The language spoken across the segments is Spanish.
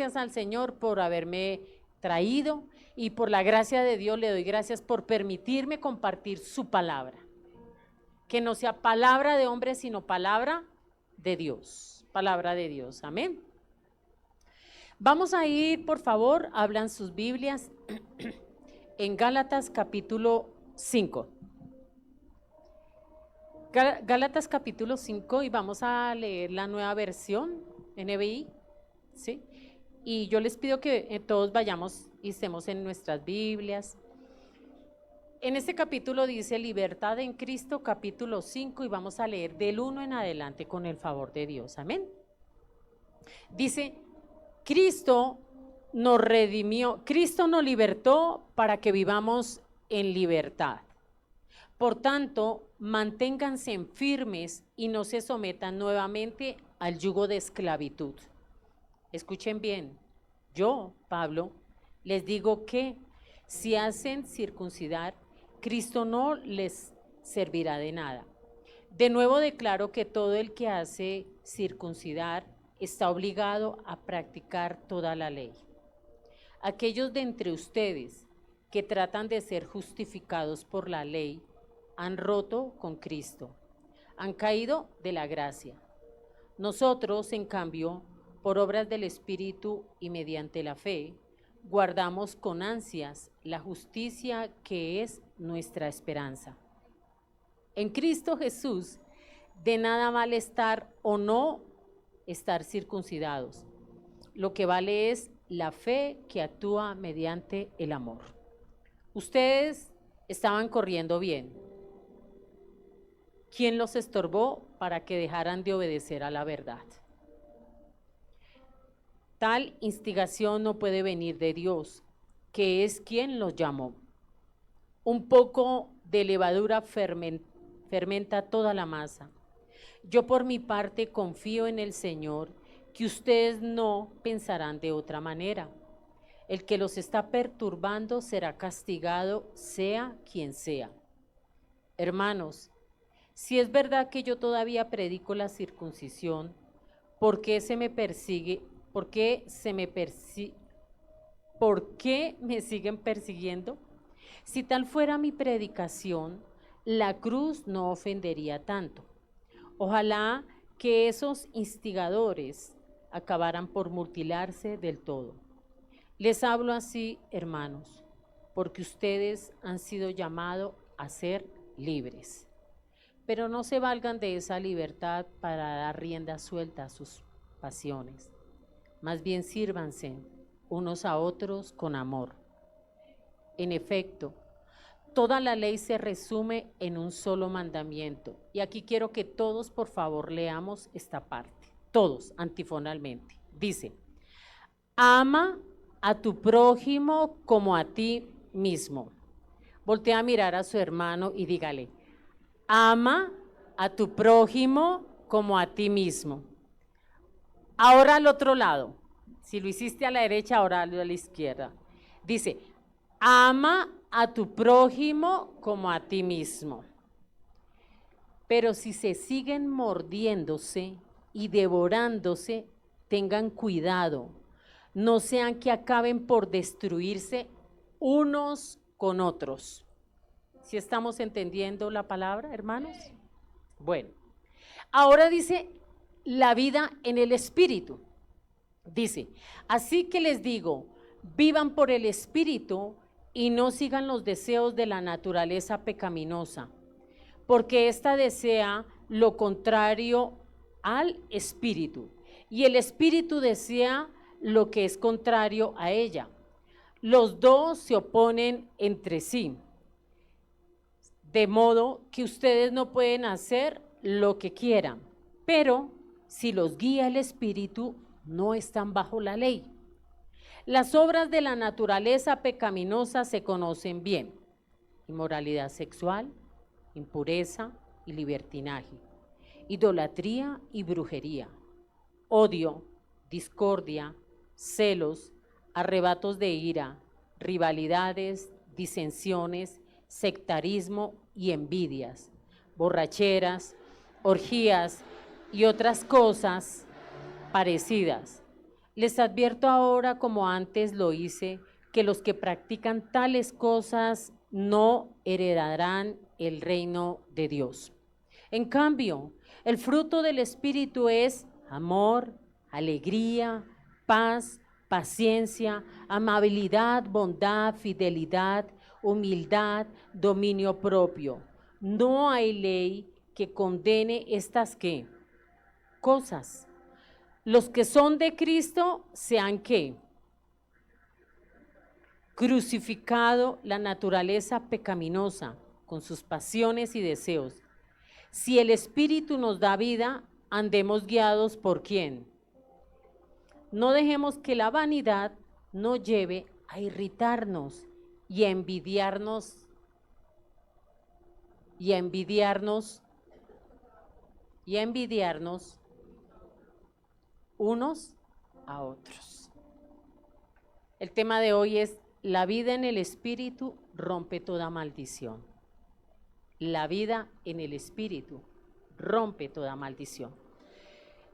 Gracias al Señor por haberme traído y por la gracia de Dios le doy gracias por permitirme compartir su palabra. Que no sea palabra de hombre, sino palabra de Dios. Palabra de Dios. Amén. Vamos a ir, por favor, hablan sus Biblias en Gálatas capítulo 5. Gálatas capítulo 5 y vamos a leer la nueva versión NBI, ¿sí? Y yo les pido que todos vayamos y estemos en nuestras Biblias. En este capítulo dice libertad en Cristo, capítulo 5, y vamos a leer del 1 en adelante con el favor de Dios. Amén. Dice, Cristo nos redimió, Cristo nos libertó para que vivamos en libertad. Por tanto, manténganse firmes y no se sometan nuevamente al yugo de esclavitud. Escuchen bien, yo, Pablo, les digo que si hacen circuncidar, Cristo no les servirá de nada. De nuevo declaro que todo el que hace circuncidar está obligado a practicar toda la ley. Aquellos de entre ustedes que tratan de ser justificados por la ley han roto con Cristo, han caído de la gracia. Nosotros, en cambio, por obras del Espíritu y mediante la fe, guardamos con ansias la justicia que es nuestra esperanza. En Cristo Jesús, de nada vale estar o no estar circuncidados. Lo que vale es la fe que actúa mediante el amor. Ustedes estaban corriendo bien. ¿Quién los estorbó para que dejaran de obedecer a la verdad? Tal instigación no puede venir de Dios, que es quien los llamó. Un poco de levadura fermenta toda la masa. Yo por mi parte confío en el Señor, que ustedes no pensarán de otra manera. El que los está perturbando será castigado, sea quien sea. Hermanos, si es verdad que yo todavía predico la circuncisión, ¿por qué me siguen persiguiendo? Si tal fuera mi predicación, la cruz no ofendería tanto. Ojalá que esos instigadores acabaran por mutilarse del todo. Les hablo así, hermanos, porque ustedes han sido llamados a ser libres. Pero no se valgan de esa libertad para dar rienda suelta a sus pasiones. Más bien sírvanse unos a otros con amor. En efecto, toda la ley se resume en un solo mandamiento. Y aquí quiero que todos, por favor, leamos esta parte. Todos, antifonalmente. Dice, ama a tu prójimo como a ti mismo. Voltea a mirar a su hermano y dígale, ama a tu prójimo como a ti mismo. Ahora al otro lado, si lo hiciste a la derecha, ahora a la izquierda. Dice, ama a tu prójimo como a ti mismo. Pero si se siguen mordiéndose y devorándose, tengan cuidado, no sean que acaben por destruirse unos con otros. ¿Sí estamos entendiendo la palabra, hermanos? Bueno, ahora dice la vida en el Espíritu. Dice, así que les digo, vivan por el Espíritu y no sigan los deseos de la naturaleza pecaminosa, porque ésta desea lo contrario al Espíritu, y el Espíritu desea lo que es contrario a ella. Los dos se oponen entre sí, de modo que ustedes no pueden hacer lo que quieran, pero si los guía el Espíritu, no están bajo la ley. Las obras de la naturaleza pecaminosa se conocen bien: inmoralidad sexual, impureza y libertinaje, idolatría y brujería, odio, discordia, celos, arrebatos de ira, rivalidades, disensiones, sectarismo y envidias, borracheras, orgías y otras cosas parecidas. Les advierto ahora, como antes lo hice, que los que practican tales cosas no heredarán el reino de Dios. En cambio, el fruto del Espíritu es amor, alegría, paz, paciencia, amabilidad, bondad, fidelidad, humildad, dominio propio. No hay ley que condene estas ¿qué? Cosas. Los que son de Cristo se han ¿qué? Crucificado la naturaleza pecaminosa con sus pasiones y deseos. Si el Espíritu nos da vida, andemos guiados ¿por quién? No dejemos que la vanidad nos lleve a irritarnos y a envidiarnos unos a otros. El tema de hoy es: la vida en el Espíritu rompe toda maldición. La vida en el Espíritu rompe toda maldición.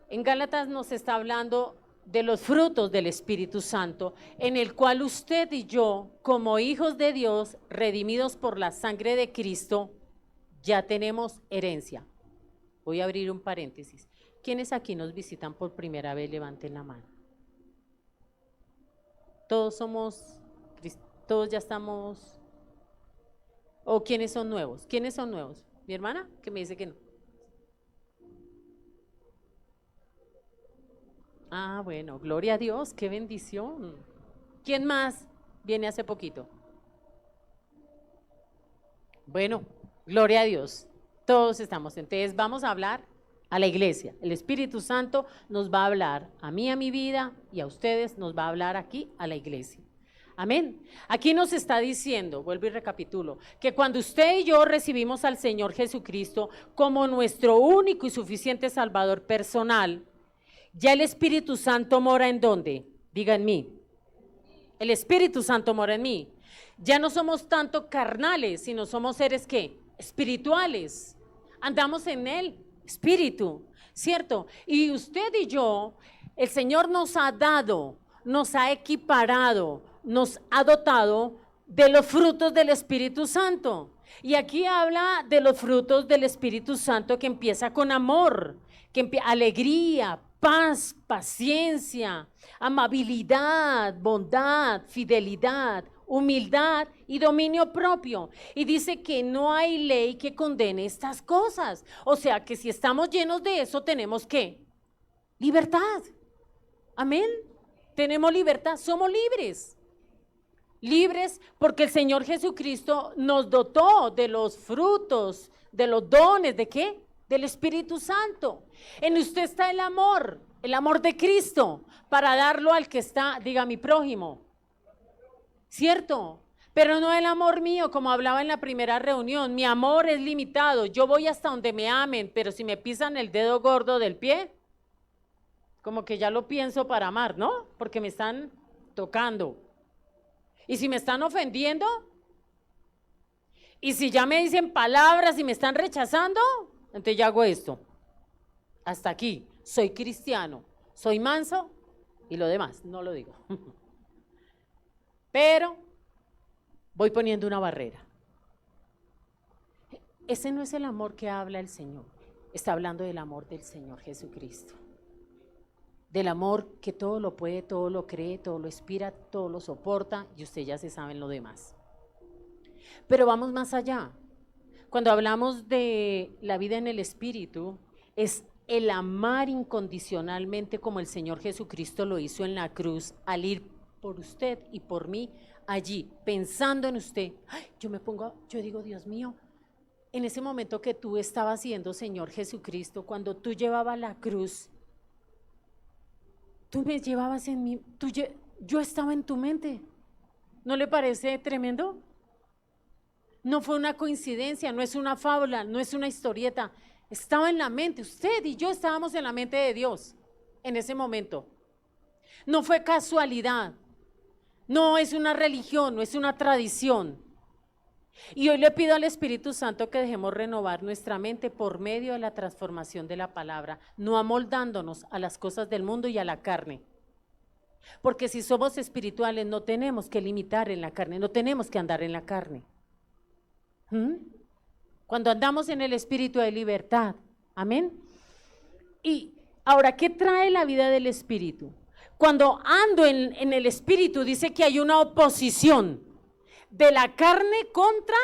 En Gálatas nos está hablando de los frutos del Espíritu Santo, en el cual usted y yo, como hijos de Dios, redimidos por la sangre de Cristo, ya tenemos herencia. Voy a abrir un paréntesis. ¿Quiénes aquí nos visitan por primera vez? Levanten la mano. Todos ya estamos. ¿O quiénes son nuevos? ¿Quiénes son nuevos? ¿Mi hermana? Que me dice que no. Ah, bueno, gloria a Dios, qué bendición. ¿Quién más viene hace poquito? Bueno, gloria a Dios, todos estamos. Entonces vamos a hablar a la iglesia. El Espíritu Santo nos va a hablar a mí, a mi vida, y a ustedes nos va a hablar aquí a la iglesia. Amén. Aquí nos está diciendo, vuelvo y recapitulo, que cuando usted y yo recibimos al Señor Jesucristo como nuestro único y suficiente Salvador personal, ya el Espíritu Santo mora ¿en dónde? Diga en mí. El Espíritu Santo mora en mí. Ya no somos tanto carnales, sino somos seres ¿qué? Espirituales. Andamos en el Espíritu, ¿cierto? Y usted y yo, el Señor nos ha dado, nos ha equiparado, nos ha dotado de los frutos del Espíritu Santo. Y aquí habla de los frutos del Espíritu Santo que empieza con amor, alegría, paz, paciencia, amabilidad, bondad, fidelidad, humildad y dominio propio. Y dice que no hay ley que condene estas cosas. O sea que si estamos llenos de eso, tenemos ¿qué? Libertad. Amén. Tenemos libertad, somos libres. Libres porque el Señor Jesucristo nos dotó de los frutos, de los dones, ¿de qué? Del Espíritu Santo. En usted está el amor de Cristo, para darlo al que está, diga mi prójimo, ¿cierto? Pero no el amor mío, como hablaba en la primera reunión. Mi amor es limitado, yo voy hasta donde me amen, pero si me pisan el dedo gordo del pie, como que ya lo pienso para amar, ¿no? Porque me están tocando. Y si me están ofendiendo, y si ya me dicen palabras y me están rechazando, entonces ya hago esto. Hasta aquí, soy cristiano, soy manso y lo demás, no lo digo. Pero voy poniendo una barrera. Ese no es el amor que habla el Señor, está hablando del amor del Señor Jesucristo. Del amor que todo lo puede, todo lo cree, todo lo inspira, todo lo soporta, y usted ya se saben lo demás. Pero vamos más allá. Cuando hablamos de la vida en el Espíritu, es el amar incondicionalmente como el Señor Jesucristo lo hizo en la cruz, al ir por usted y por mí allí, pensando en usted. Ay, yo digo, Dios mío, en ese momento que tú estabas siendo Señor Jesucristo, cuando tú llevabas la cruz, tú me llevabas en mí, yo estaba en tu mente. ¿No le parece tremendo? No fue una coincidencia, no es una fábula, no es una historieta. Estaba en la mente, usted y yo estábamos en la mente de Dios en ese momento. No fue casualidad, no es una religión, no es una tradición. Y hoy le pido al Espíritu Santo que dejemos renovar nuestra mente por medio de la transformación de la palabra, no amoldándonos a las cosas del mundo y a la carne. Porque si somos espirituales no tenemos que limitar en la carne, no tenemos que andar en la carne. Cuando andamos en el espíritu hay libertad. Amén. Y ahora, ¿qué trae la vida del espíritu? Cuando ando en el espíritu dice que hay una oposición de la carne contra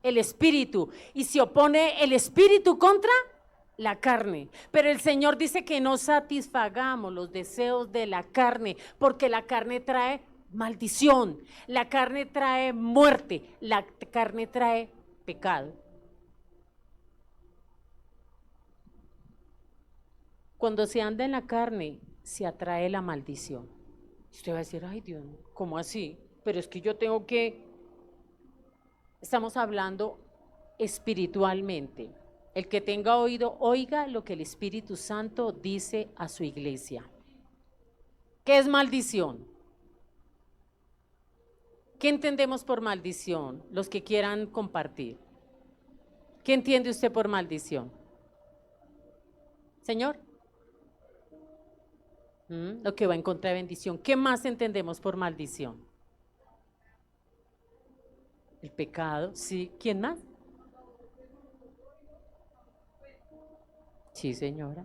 el espíritu y se opone el espíritu contra la carne. Pero el Señor dice que no satisfagamos los deseos de la carne, porque la carne trae maldición, la carne trae muerte, la carne trae pecado. Cuando se anda en la carne, se atrae la maldición. Usted va a decir, ay Dios, ¿cómo así? Pero es que yo tengo que... Estamos hablando espiritualmente. El que tenga oído, oiga lo que el Espíritu Santo dice a su iglesia. ¿Qué es maldición? ¿Qué entendemos por maldición? Los que quieran compartir. ¿Qué entiende usted por maldición? Señor. Lo que va en contra de bendición. ¿Qué más entendemos por maldición? El pecado, sí. ¿Quién más? Sí, señora.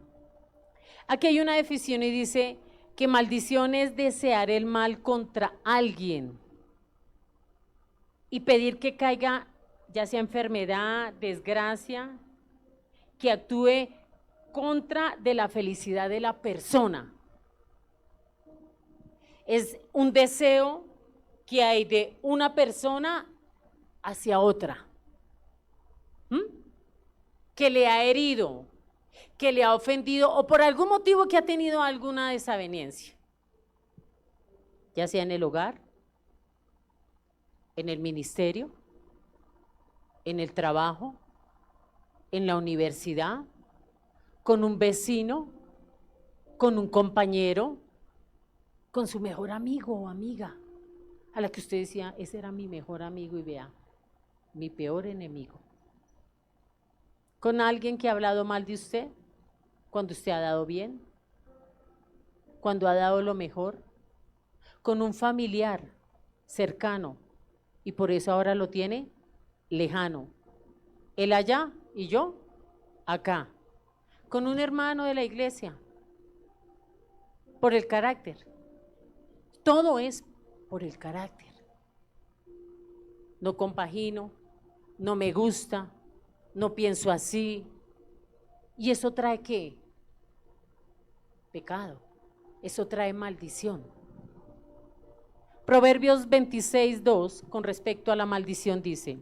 Aquí hay una definición y dice que maldición es desear el mal contra alguien y pedir que caiga, ya sea enfermedad, desgracia, que actúe contra de la felicidad de la persona. Es un deseo que hay de una persona hacia otra, que le ha herido, que le ha ofendido o por algún motivo que ha tenido alguna desaveniencia, ya sea en el hogar, en el ministerio, en el trabajo, en la universidad, con un vecino, con un compañero, con su mejor amigo o amiga, a la que usted decía, ese era mi mejor amigo y vea, mi peor enemigo. Con alguien que ha hablado mal de usted, cuando usted ha dado bien, cuando ha dado lo mejor, con un familiar cercano y por eso ahora lo tiene lejano. Él allá y yo acá. Con un hermano de la iglesia, por el carácter. Todo es por el carácter. No compagino, no me gusta, no pienso así. ¿Y eso trae qué? Pecado. Eso trae maldición. Proverbios 26:2, con respecto a la maldición, dice: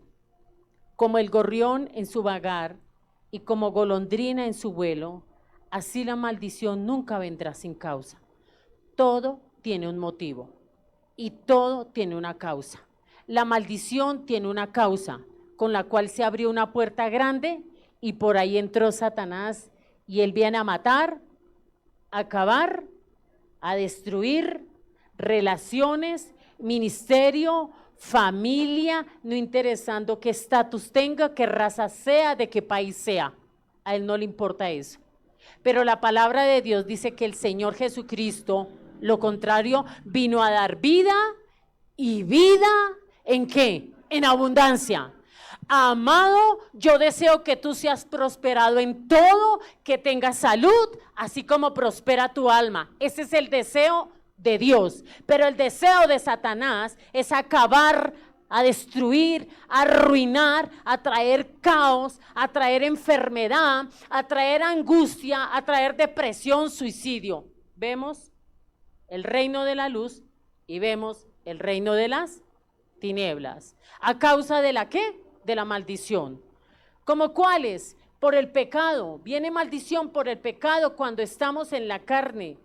como el gorrión en su vagar y como golondrina en su vuelo, así la maldición nunca vendrá sin causa. Todo tiene un motivo y todo tiene una causa. La maldición tiene una causa con la cual se abrió una puerta grande y por ahí entró Satanás y él viene a matar, a acabar, a destruir relaciones, ministerio, familia, no interesando qué estatus tenga, qué raza sea, de qué país sea. A él no le importa eso. Pero la palabra de Dios dice que el Señor Jesucristo, lo contrario, vino a dar vida y vida, ¿en qué? En abundancia. Amado, yo deseo que tú seas prosperado en todo, que tengas salud, así como prospera tu alma. Ese es el deseo de Dios. Pero el deseo de Satanás es acabar, a destruir, a arruinar, a traer caos, a traer enfermedad, a traer angustia, a traer depresión, suicidio. Vemos el reino de la luz y vemos el reino de las tinieblas. ¿A causa de la qué? De la maldición. ¿Cómo cuáles? Por el pecado. Viene maldición por el pecado cuando estamos en la carne.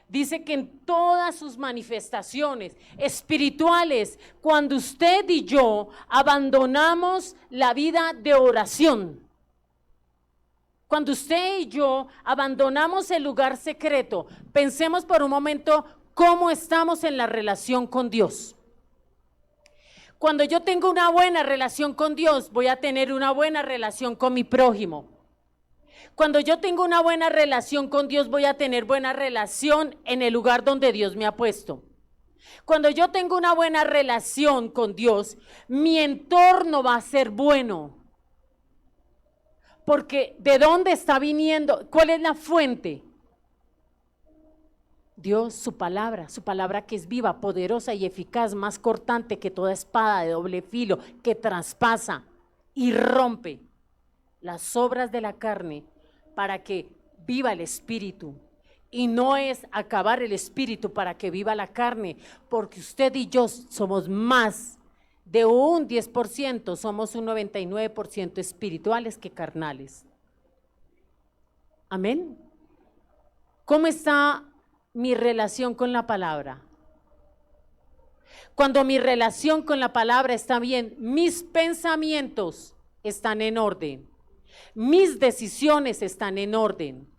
Dice que en todas sus manifestaciones espirituales, cuando usted y yo abandonamos la vida de oración, cuando usted y yo abandonamos el lugar secreto, pensemos por un momento cómo estamos en la relación con Dios. Cuando yo tengo una buena relación con Dios, voy a tener una buena relación con mi prójimo. Cuando yo tengo una buena relación con Dios, voy a tener buena relación en el lugar donde Dios me ha puesto. Cuando yo tengo una buena relación con Dios, mi entorno va a ser bueno. Porque ¿de dónde está viniendo? ¿Cuál es la fuente? Dios, su palabra que es viva, poderosa y eficaz, más cortante que toda espada de doble filo, que traspasa y rompe las obras de la carne para que viva el espíritu. Y no es acabar el espíritu para que viva la carne, porque usted y yo somos más de un 10%, somos un 99% espirituales que carnales. Amén. ¿Cómo está mi relación con la palabra? Cuando mi relación con la palabra está bien, mis pensamientos están en orden, mis decisiones están en orden,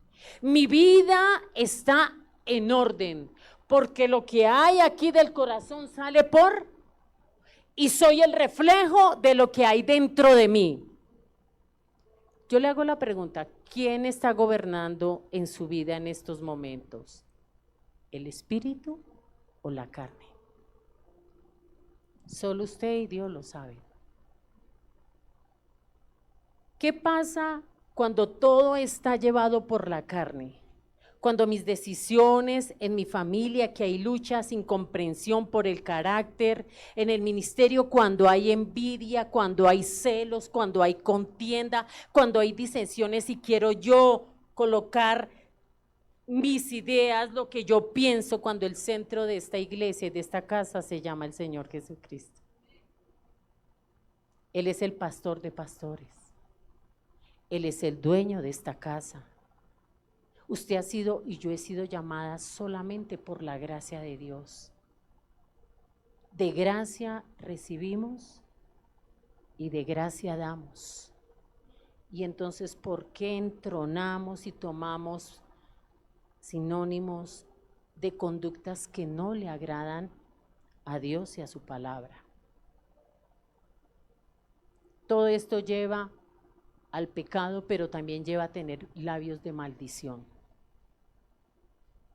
mi vida está en orden, porque lo que hay aquí del corazón sale por, y soy el reflejo de lo que hay dentro de mí. Yo le hago la pregunta, ¿quién está gobernando en su vida en estos momentos? ¿El espíritu o la carne? Solo usted y Dios lo saben. ¿Qué pasa cuando todo está llevado por la carne? Cuando mis decisiones en mi familia, que hay luchas, incomprensión por el carácter, en el ministerio, cuando hay envidia, cuando hay celos, cuando hay contienda, cuando hay disensiones y quiero yo colocar mis ideas, lo que yo pienso, cuando el centro de esta iglesia, de esta casa, se llama el Señor Jesucristo. Él es el pastor de pastores. Él es el dueño de esta casa. Usted ha sido y yo he sido llamada solamente por la gracia de Dios. De gracia recibimos y de gracia damos. Y entonces, ¿por qué entronamos y tomamos sinónimos de conductas que no le agradan a Dios y a su palabra? Todo esto lleva al pecado, pero también lleva a tener labios de maldición.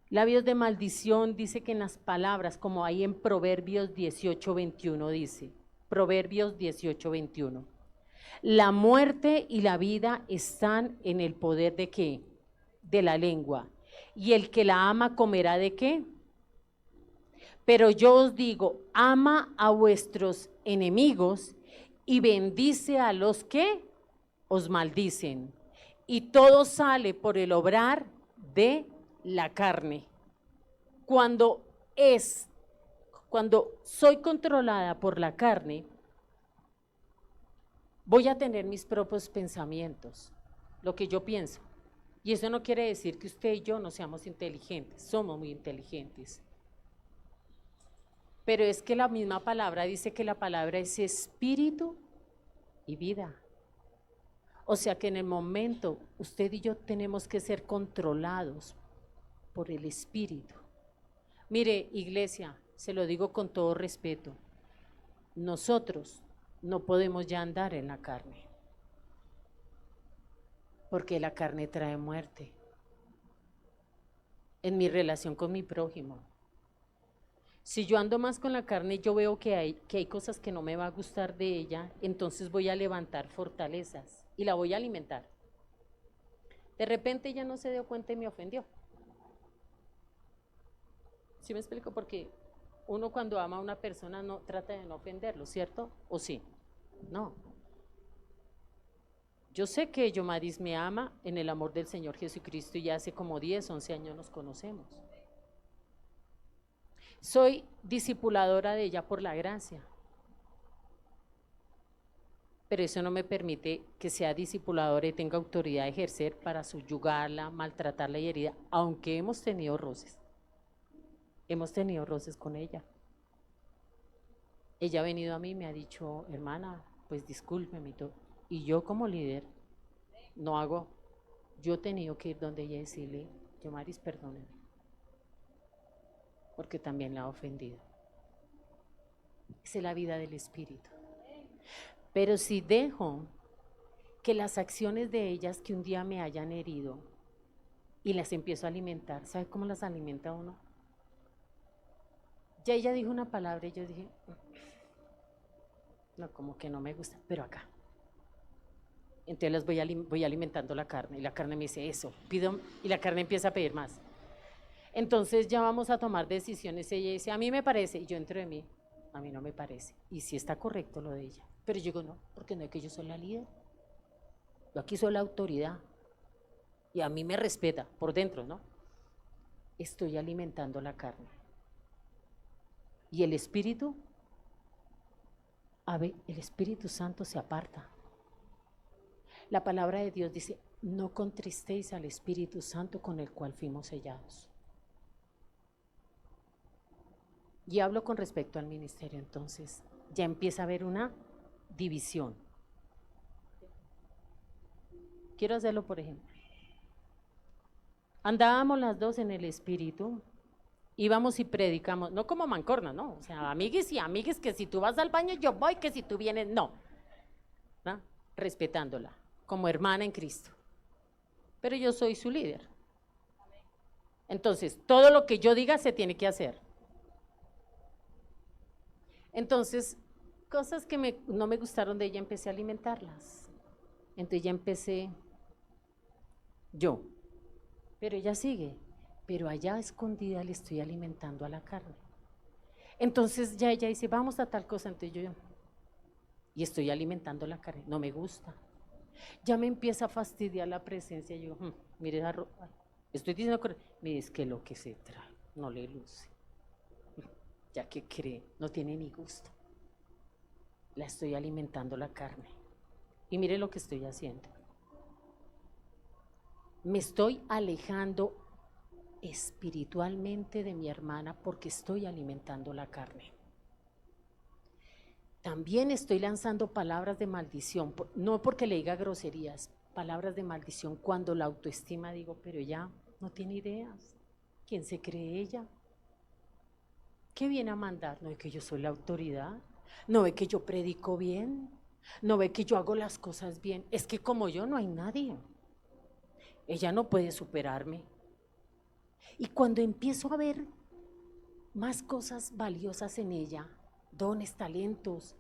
Labios de maldición dice que en las palabras, como hay en Proverbios 18:21 dice, Proverbios 18:21, la muerte y la vida están en el poder ¿de qué? De la lengua. Y el que la ama comerá ¿de qué? Pero yo os digo, ama a vuestros enemigos y bendice a los que os maldicen. Y todo sale por el obrar de la carne. Cuando soy controlada por la carne, voy a tener mis propios pensamientos, lo que yo pienso. Y eso no quiere decir que usted y yo no seamos inteligentes, somos muy inteligentes. Pero es que la misma palabra dice que la palabra es espíritu y vida. O sea que en el momento usted y yo tenemos que ser controlados por el espíritu. Mire, iglesia, se lo digo con todo respeto, nosotros no podemos ya andar en la carne, porque la carne trae muerte. En mi relación con mi prójimo, si yo ando más con la carne, yo veo que hay cosas que no me va a gustar de ella, entonces voy a levantar fortalezas y la voy a alimentar. De repente ella no se dio cuenta y me ofendió. ¿Sí me explico? Porque uno cuando ama a una persona no trata de no ofenderlo, ¿cierto? ¿O sí? No. Yo sé que Yomadis me ama en el amor del Señor Jesucristo y ya hace como 10, 11 años nos conocemos. Soy discipuladora de ella por la gracia. Pero eso no me permite que sea discipuladora y tenga autoridad de ejercer para subyugarla, maltratarla y herida, aunque hemos tenido roces. Hemos tenido roces con ella. Ella ha venido a mí y me ha dicho, hermana, pues discúlpeme y todo. Y yo como líder no hago, yo he tenido que ir donde ella y decirle, Yomaris, perdóneme, porque también la ha ofendido. Esa es la vida del espíritu. Pero si dejo que las acciones de ellas que un día me hayan herido y las empiezo a alimentar, ¿sabe cómo las alimenta uno? Ya ella dijo una palabra y yo dije, no, como que no me gusta, pero acá. Entonces les voy alimentando la carne y la carne me dice eso, pido y la carne empieza a pedir más. Entonces ya vamos a tomar decisiones. Ella dice, a mí me parece, y yo entro de mí, a mí no me parece. Y sí está correcto lo de ella. Pero yo digo, no, porque no es que yo soy la líder. Yo aquí soy la autoridad. Y a mí me respeta por dentro, ¿no? Estoy alimentando la carne. Y el Espíritu, el Espíritu Santo se aparta. La palabra de Dios dice, no contristéis al Espíritu Santo con el cual fuimos sellados. Y hablo con respecto al ministerio, entonces ya empieza a haber una división. Quiero hacerlo, por ejemplo. Andábamos las dos en el Espíritu, íbamos y predicamos, no como mancornas, no, o sea, amigues y amigues, que si tú vas al baño yo voy, que si tú vienes, no, ¿no? Respetándola, como hermana en Cristo. Pero yo soy su líder. Entonces, todo lo que yo diga se tiene que hacer. Entonces, cosas que no me gustaron de ella, empecé a alimentarlas. Entonces ya empecé yo, pero ella sigue, pero allá escondida le estoy alimentando a la carne. Entonces ya ella dice, vamos a tal cosa, entonces yo, y estoy alimentando la carne, no me gusta. Ya me empieza a fastidiar la presencia, yo, mire esa ropa, estoy diciendo, mire, es que lo que se trae no le luce. Ya que cree, no tiene ni gusto. La estoy alimentando la carne. Y mire lo que estoy haciendo. Me estoy alejando espiritualmente de mi hermana porque estoy alimentando la carne. También estoy lanzando palabras de maldición, no porque le diga groserías, palabras de maldición cuando la autoestima digo, pero ella no tiene ideas. ¿Quién se cree ella? ¿Qué viene a mandar? ¿No ve que yo soy la autoridad? ¿No ve que yo predico bien? ¿No ve que yo hago las cosas bien? Es que como yo no hay nadie. Ella no puede superarme. Y cuando empiezo a ver más cosas valiosas en ella, dones, talentos,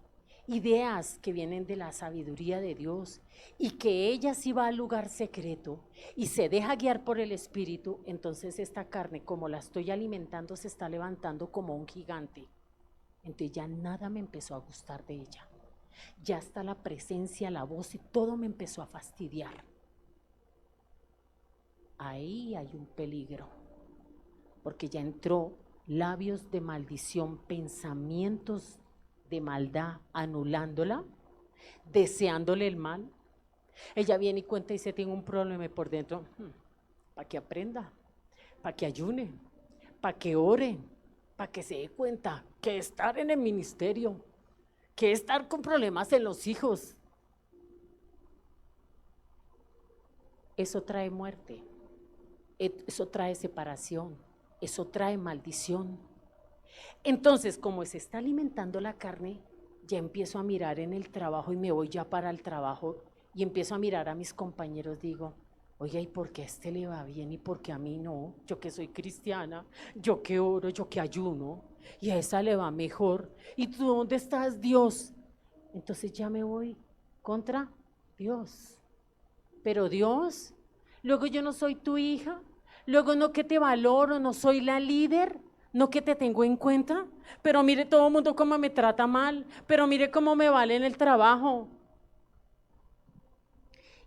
ideas que vienen de la sabiduría de Dios y que ella sí va al lugar secreto y se deja guiar por el Espíritu, entonces esta carne, como la estoy alimentando, se está levantando como un gigante. Entonces ya nada me empezó a gustar de ella. Ya está la presencia, la voz y todo me empezó a fastidiar. Ahí hay un peligro, porque ya entró labios de maldición, pensamientos de maldad, anulándola, deseándole el mal. Ella viene y cuenta y dice, tengo un problema por dentro, para que aprenda, para que ayune, para que ore, para que se dé cuenta que estar en el ministerio, que estar con problemas en los hijos, eso trae muerte, eso trae separación, eso trae maldición. Entonces, como se está alimentando la carne, ya empiezo a mirar en el trabajo y me voy ya para el trabajo y empiezo a mirar a mis compañeros, digo, oye, ¿y por qué a este le va bien y por qué a mí no? Yo que soy cristiana, yo que oro, yo que ayuno, y a esa le va mejor. ¿Y tú dónde estás, Dios? Entonces ya me voy contra Dios. Pero Dios, luego yo no soy tu hija, luego no que te valoro, no soy la líder, no que te tengo en cuenta, pero mire todo el mundo cómo me trata mal, pero mire cómo me vale en el trabajo.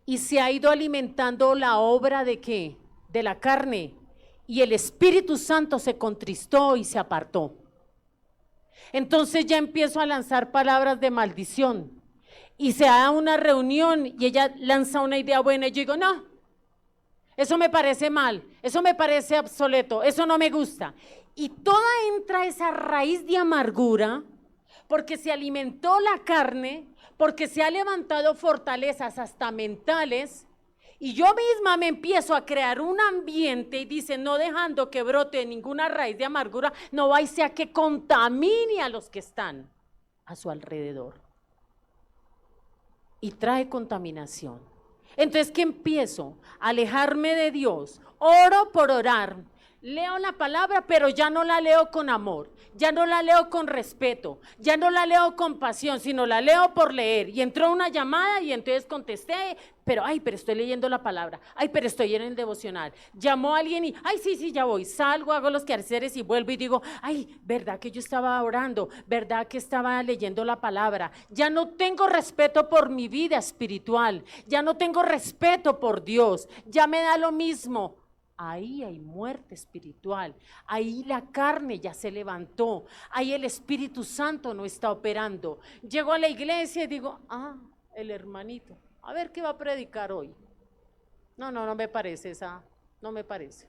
Y se ha ido alimentando la obra de ¿qué? De la carne, y el Espíritu Santo se contristó y se apartó. Entonces ya empiezo a lanzar palabras de maldición, y se da una reunión y ella lanza una idea buena y yo digo, no, eso me parece mal, eso me parece obsoleto, eso no me gusta. Y toda entra esa raíz de amargura porque se alimentó la carne, porque se ha levantado fortalezas hasta mentales, y yo misma me empiezo a crear un ambiente y dice, no dejando que brote ninguna raíz de amargura, no vaya a que contamine a los que están a su alrededor. y trae contaminación. Entonces, ¿qué empiezo? A alejarme de Dios, oro por orar, leo la palabra, pero ya no la leo con amor, ya no la leo con respeto, ya no la leo con pasión, sino la leo por leer. Y entró una llamada y entonces contesté, pero estoy leyendo la palabra, pero estoy en el devocional. Llamó a alguien y, sí, ya voy, salgo, hago los quehaceres y vuelvo y digo, verdad que yo estaba orando, verdad que estaba leyendo la palabra. Ya no tengo respeto por mi vida espiritual, ya no tengo respeto por Dios, ya me da lo mismo. Ahí hay muerte espiritual, ahí la carne ya se levantó, ahí el Espíritu Santo no está operando. Llego a la iglesia y digo, el hermanito, a ver qué va a predicar hoy. No me parece no me parece.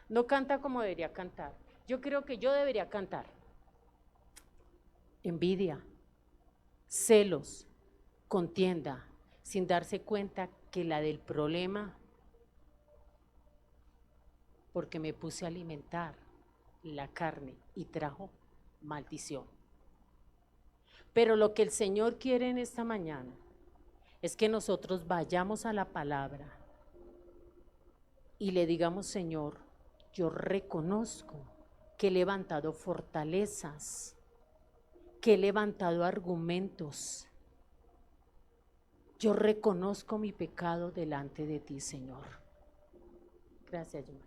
No canta como debería cantar. Yo creo que yo debería cantar. Envidia, celos, contienda, sin darse cuenta que la del problema, porque me puse a alimentar la carne y trajo maldición. Pero lo que el Señor quiere en esta mañana es que nosotros vayamos a la palabra y le digamos, Señor, yo reconozco que he levantado fortalezas, que he levantado argumentos. Yo reconozco mi pecado delante de ti, Señor. Gracias, Yuma.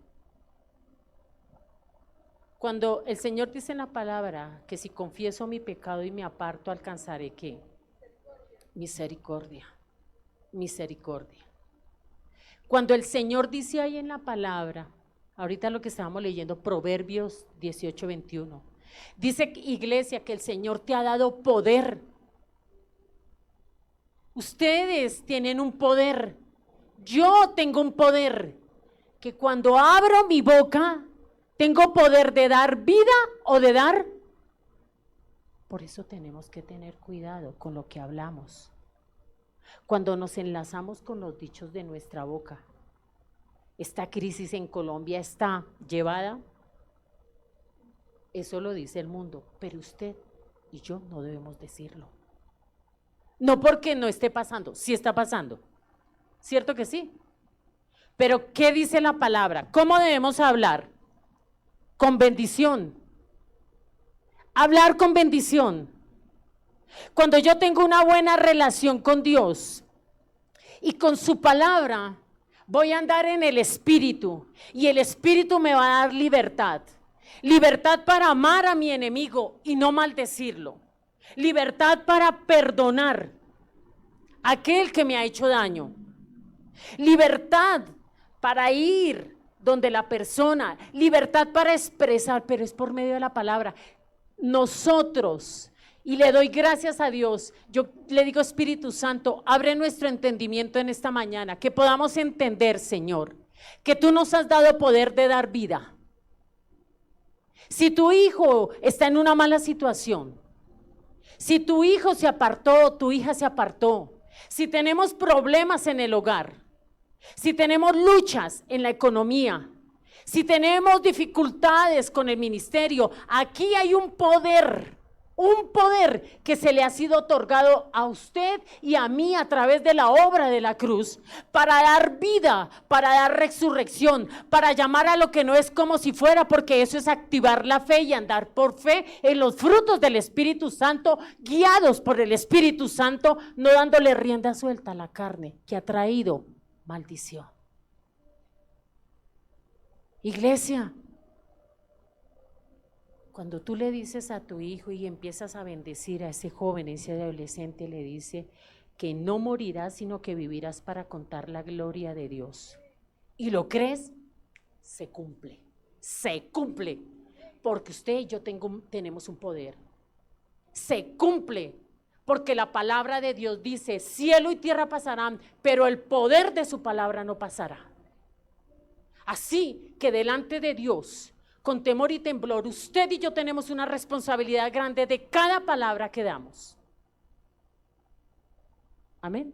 Cuando el Señor dice en la palabra que si confieso mi pecado y me aparto, alcanzaré ¿qué? Misericordia, misericordia. Cuando el Señor dice ahí en la palabra, ahorita lo que estábamos leyendo, Proverbios 18:21, dice, iglesia, que el Señor te ha dado poder. Ustedes tienen un poder, yo tengo un poder, que cuando abro mi boca, tengo poder de dar vida o de dar. Por eso tenemos que tener cuidado con lo que hablamos. Cuando nos enlazamos con los dichos de nuestra boca. Esta crisis en Colombia está llevada, eso lo dice el mundo, pero usted y yo no debemos decirlo. No porque no esté pasando, sí está pasando, ¿cierto que sí? Pero ¿qué dice la palabra? ¿Cómo debemos hablar? Con bendición. Hablar con bendición. Cuando yo tengo una buena relación con Dios y con su palabra, voy a andar en el Espíritu y el Espíritu me va a dar libertad. Libertad para amar a mi enemigo y no maldecirlo. Libertad para perdonar a aquel que me ha hecho daño. Libertad para ir donde la persona, libertad para expresar, pero es por medio de la palabra. Nosotros, y le doy gracias a Dios, yo le digo, Espíritu Santo, abre nuestro entendimiento en esta mañana, que podamos entender, Señor, que tú nos has dado poder de dar vida. Si tu hijo está en una mala situación, si tu hijo se apartó, tu hija se apartó, si tenemos problemas en el hogar, si tenemos luchas en la economía, si tenemos dificultades con el ministerio, aquí hay un poder que se le ha sido otorgado a usted y a mí a través de la obra de la cruz para dar vida, para dar resurrección, para llamar a lo que no es como si fuera, porque eso es activar la fe y andar por fe en los frutos del Espíritu Santo, guiados por el Espíritu Santo, no dándole rienda suelta a la carne que ha traído maldición. Iglesia, cuando tú le dices a tu hijo y empiezas a bendecir a ese joven, ese adolescente, le dice que no morirás, sino que vivirás para contar la gloria de Dios. ¿Y lo crees? Se cumple, porque usted y yo tenemos un poder. Se cumple, porque la palabra de Dios dice, cielo y tierra pasarán, pero el poder de su palabra no pasará. Así que delante de Dios, con temor y temblor, usted y yo tenemos una responsabilidad grande de cada palabra que damos. Amén.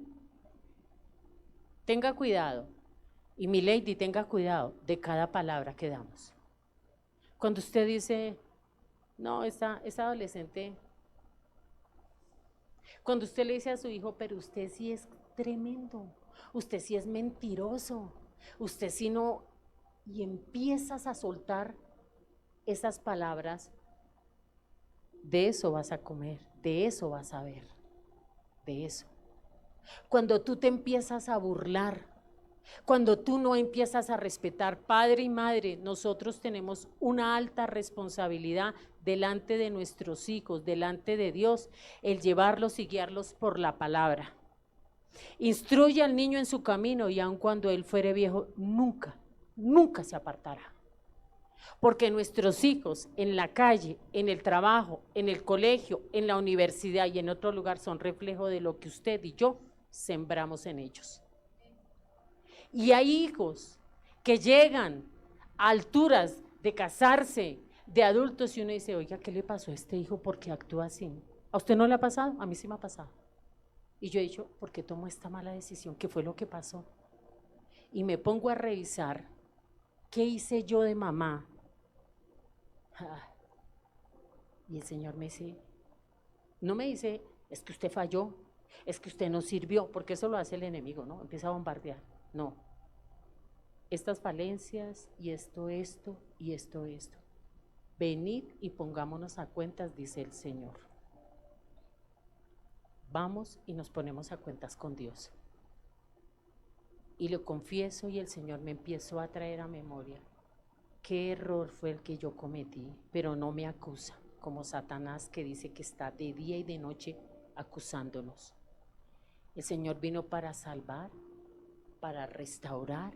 Tenga cuidado, y mi lady, tenga cuidado de cada palabra que damos. Cuando usted dice, no, esa adolescente, Cuando usted le dice a su hijo, pero usted sí es tremendo, usted sí es mentiroso, usted sí no, y empiezas a soltar esas palabras, de eso vas a comer, de eso vas a ver, de eso. Cuando tú te empiezas a burlar, cuando tú no empiezas a respetar, padre y madre, nosotros tenemos una alta responsabilidad delante de nuestros hijos, delante de Dios, el llevarlos y guiarlos por la palabra. Instruye al niño en su camino y aun cuando él fuere viejo, nunca se apartará. Porque nuestros hijos en la calle, en el trabajo, en el colegio, en la universidad y en otro lugar son reflejo de lo que usted y yo sembramos en ellos. Y hay hijos que llegan a alturas de casarse, de adultos, y uno dice, oiga, ¿qué le pasó a este hijo? ¿Por qué actúa así? ¿A usted no le ha pasado? A mí sí me ha pasado. Y yo he dicho, ¿por qué tomó esta mala decisión? ¿Qué fue lo que pasó? Y me pongo a revisar, ¿qué hice yo de mamá? Y el Señor me dice, no me dice, es que usted falló, es que usted no sirvió, porque eso lo hace el enemigo, ¿no? Empieza a bombardear. No, estas falencias y esto, venid y pongámonos a cuentas, dice el Señor. Vamos y nos ponemos a cuentas con Dios. Y lo confieso y el Señor me empezó a traer a memoria qué error fue el que yo cometí, pero no me acusa, como Satanás que dice que está de día y de noche acusándonos. El Señor vino para salvar, para restaurar,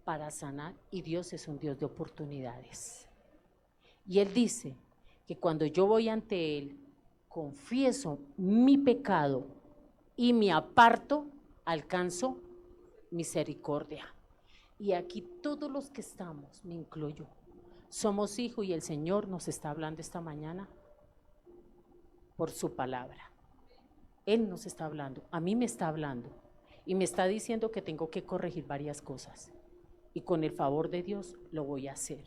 para sanar, y Dios es un Dios de oportunidades. Y Él dice que cuando yo voy ante Él, confieso mi pecado y me aparto, alcanzo misericordia. Y aquí todos los que estamos, me incluyo, somos hijos y el Señor nos está hablando esta mañana por su palabra. Él nos está hablando, a mí me está hablando y me está diciendo que tengo que corregir varias cosas. Y con el favor de Dios lo voy a hacer.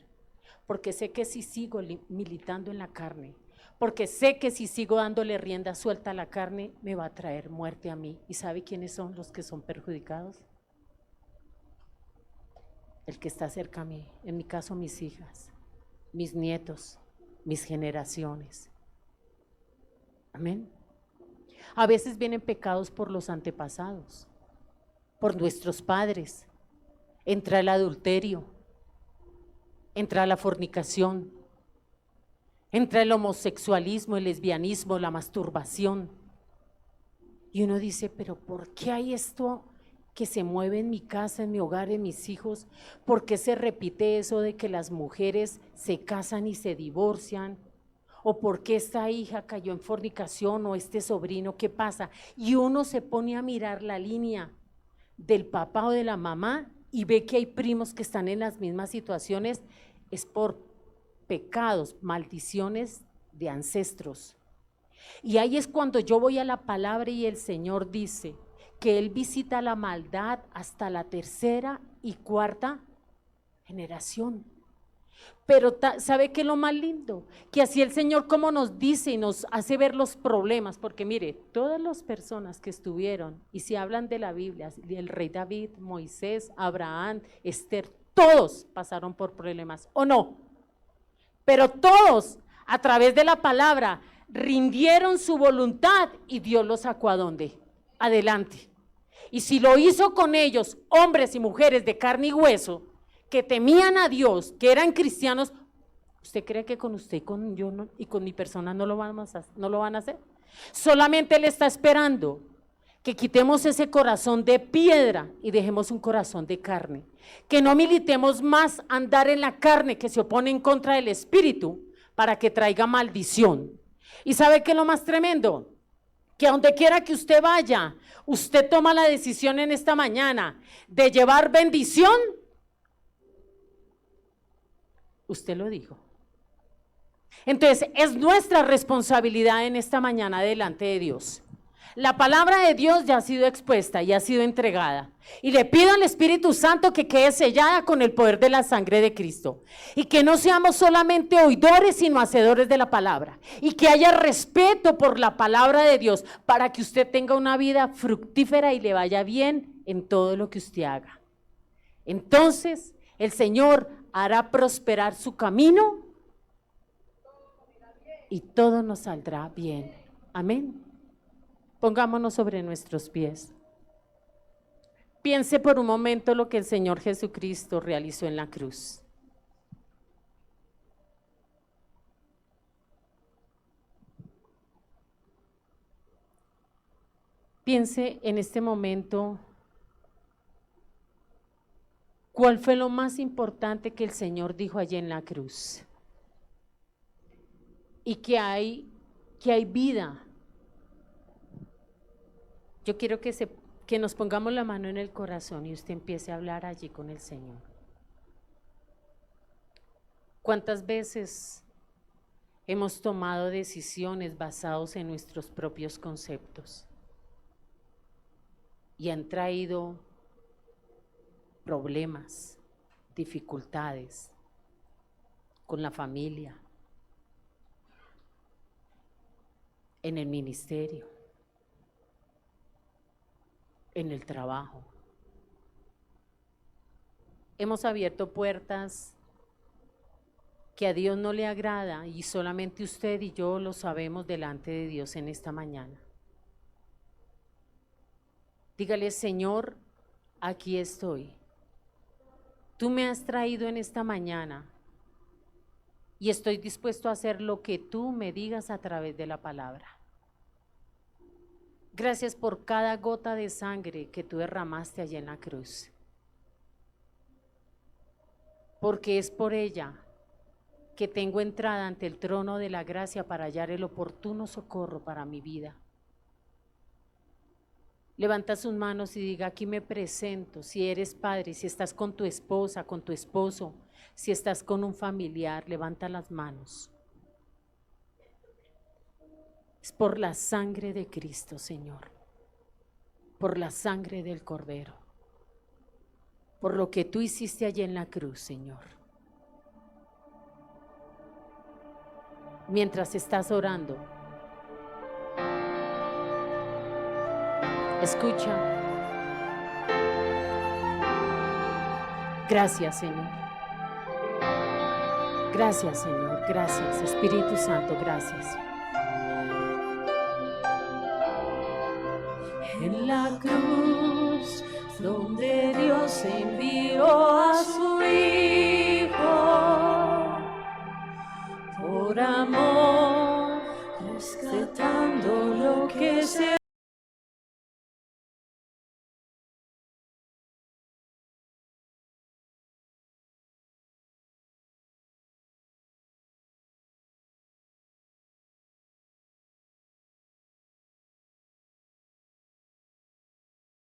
Porque sé que si sigo militando en la carne, porque sé que si sigo dándole rienda suelta a la carne, me va a traer muerte a mí. ¿Y sabe quiénes son los que son perjudicados? El que está cerca a mí, en mi caso mis hijas, mis nietos, mis generaciones. Amén. A veces vienen pecados por los antepasados, por nuestros padres. Entra el adulterio, entra la fornicación, entra el homosexualismo, el lesbianismo, la masturbación. Y uno dice, pero ¿por qué hay esto que se mueve en mi casa, en mi hogar, en mis hijos? ¿Por qué se repite eso de que las mujeres se casan y se divorcian? ¿O por qué esta hija cayó en fornicación o este sobrino? ¿Qué pasa? Y uno se pone a mirar la línea del papá o de la mamá y ve que hay primos que están en las mismas situaciones. Es por pecados, maldiciones de ancestros. Y ahí es cuando yo voy a la palabra y el Señor dice que Él visita la maldad hasta la tercera y cuarta generación. Pero ¿sabe qué es lo más lindo? Que así el Señor como nos dice y nos hace ver los problemas, porque mire, todas las personas que estuvieron, y si hablan de la Biblia, el rey David, Moisés, Abraham, Esther, todos pasaron por problemas, ¿o no? Pero todos, a través de la palabra, rindieron su voluntad y Dios los sacó ¿a dónde? Adelante. Y si lo hizo con ellos, hombres y mujeres de carne y hueso, que temían a Dios, que eran cristianos, ¿usted cree que con usted y con yo y con mi persona no lo van a hacer? Solamente Él está esperando que quitemos ese corazón de piedra y dejemos un corazón de carne, que no militemos más andar en la carne que se opone en contra del Espíritu para que traiga maldición. ¿Y sabe qué es lo más tremendo? Que a donde quiera que usted vaya, usted toma la decisión en esta mañana de llevar bendición. Usted lo dijo. Entonces, es nuestra responsabilidad en esta mañana delante de Dios. La palabra de Dios ya ha sido expuesta y ha sido entregada. Y le pido al Espíritu Santo que quede sellada con el poder de la sangre de Cristo. Y que no seamos solamente oidores, sino hacedores de la palabra. Y que haya respeto por la palabra de Dios para que usted tenga una vida fructífera y le vaya bien en todo lo que usted haga. Entonces, el Señor hará prosperar su camino y todo nos saldrá bien. Amén. Pongámonos sobre nuestros pies. Piense por un momento lo que el Señor Jesucristo realizó en la cruz. Piense en este momento, ¿cuál fue lo más importante que el Señor dijo allí en la cruz? Y que hay vida. Yo quiero que nos pongamos la mano en el corazón y usted empiece a hablar allí con el Señor. ¿Cuántas veces hemos tomado decisiones basadas en nuestros propios conceptos y han traído problemas, dificultades con la familia, en el ministerio, en el trabajo? Hemos abierto puertas que a Dios no le agrada y solamente usted y yo lo sabemos delante de Dios en esta mañana. Dígale: Señor, aquí estoy. Tú me has traído en esta mañana y estoy dispuesto a hacer lo que tú me digas a través de la palabra. Gracias por cada gota de sangre que tú derramaste allá en la cruz, porque es por ella que tengo entrada ante el trono de la gracia para hallar el oportuno socorro para mi vida. Levanta sus manos y diga: aquí me presento. Si eres padre, si estás con tu esposa, con tu esposo, si estás con un familiar, levanta las manos. Es por la sangre de Cristo, Señor, por la sangre del Cordero, por lo que tú hiciste allí en la cruz, Señor. Mientras estás orando, escucha. Gracias, Señor. Gracias, Señor. Gracias, Espíritu Santo, gracias. En la cruz, donde Dios envió a su Hijo, por amor, rescatando lo que se